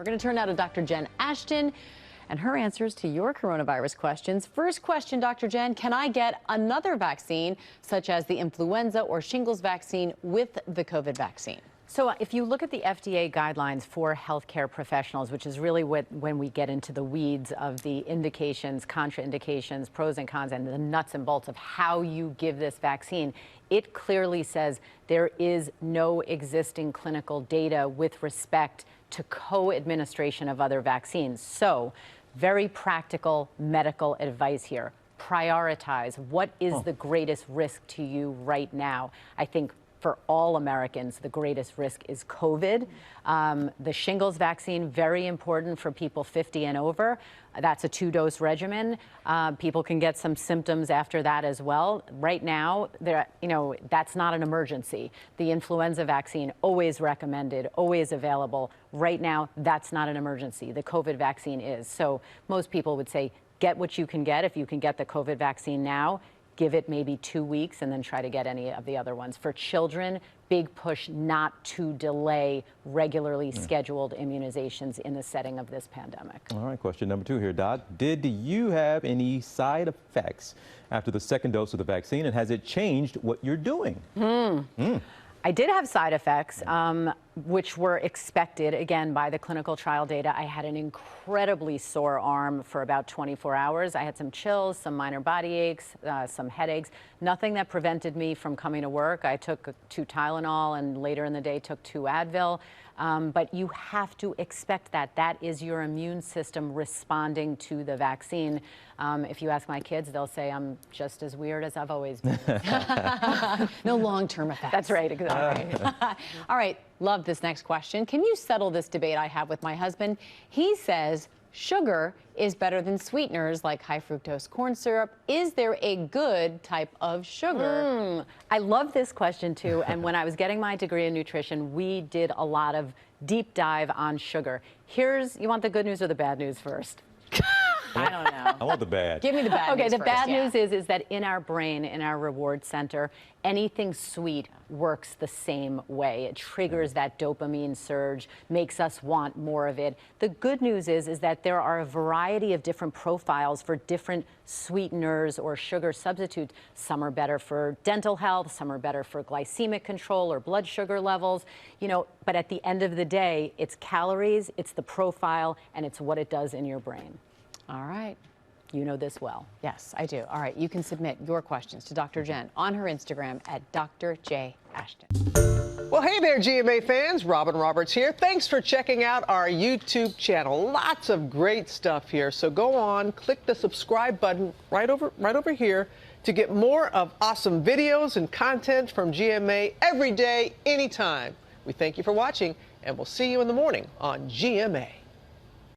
We're going to turn now to Dr. Jen Ashton and her answers to your coronavirus questions. First question, Dr. Jen, can I get another vaccine, such as the influenza or shingles vaccine, with the COVID vaccine? So if you look at the FDA guidelines for healthcare professionals, which is really when we get into the weeds of the indications, contraindications, pros and cons, and the nuts and bolts of how you give this vaccine, it clearly says there is no existing clinical data with respect to co-administration of other vaccines. So very practical medical advice here. Prioritize what is the greatest risk to you right now. I think for all Americans, the greatest risk is COVID. The shingles vaccine, very important for people 50 and over. That's a 2-dose regimen. People can get some symptoms after that as well. Right now, that's not an emergency. The influenza vaccine, always recommended, always available. Right now, that's not an emergency. The COVID vaccine is. So most people would say, get what you can get. If you can get the COVID vaccine now, give it maybe 2 weeks and then try to get any of the other ones. For children, big push not to delay regularly scheduled immunizations in the setting of this pandemic. All right, question number 2 here, Doc. Did you have any side effects after the second dose of the vaccine, and has it changed what you're doing? I did have side effects, which were expected, again, by the clinical trial data. I had an incredibly sore arm for about 24 hours. I had some chills, some minor body aches, some headaches, nothing that prevented me from coming to work. I took 2 Tylenol and later in the day took 2 Advil. But you have to expect that. That is your immune system responding to the vaccine. If you ask my kids, they'll say I'm just as weird as I've always been. No long-term effects. That's right, exactly. All right, love this next question. Can you settle this debate I have with my husband? He says sugar is better than sweeteners like high fructose corn syrup. Is there a good type of sugar? I love this question too, and when I was getting my degree in nutrition, we did a lot of deep dive on sugar. You want the good news or the bad news first? I don't know. I want the bad. Give me the bad news Okay, the first, bad yeah. news is that in our brain, in our reward center, anything sweet works the same way. It triggers that dopamine surge, makes us want more of it. The good news is that there are a variety of different profiles for different sweeteners or sugar substitutes. Some are better for dental health, some are better for glycemic control or blood sugar levels, but at the end of the day, it's calories, it's the profile, and it's what it does in your brain. All right. You know this well. Yes, I do. All right, you can submit your questions to Dr. Jen on her Instagram at Dr. J. Ashton. Well, hey there, GMA fans. Robin Roberts here. Thanks for checking out our YouTube channel. Lots of great stuff here. So go on, click the subscribe button right over here to get more of awesome videos and content from GMA every day, anytime. We thank you for watching, and we'll see you in the morning on GMA.